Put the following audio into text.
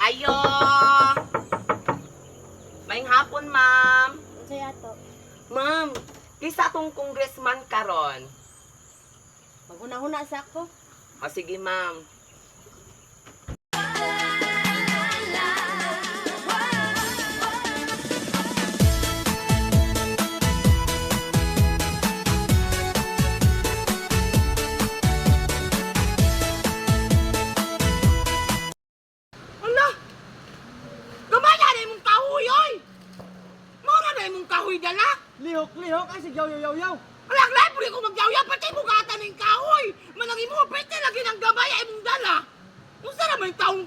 Ayo! Maayong hapon, ma'am. Unsay ato? Ma'am, kisa tong congressman karon. Mag-una-una sa ako. O sige, ma'am. Ala! Gamaya na imong kahoy, oy! Mura na imong kahoy dala! Lihok, ay sigyaw, yaw, yaw. Alak libre ko magyaw-yaw, pati mo gata ng kahoy! Manang imo, pwede lagi ng gamaya imong dala! Kung saan naman yung taong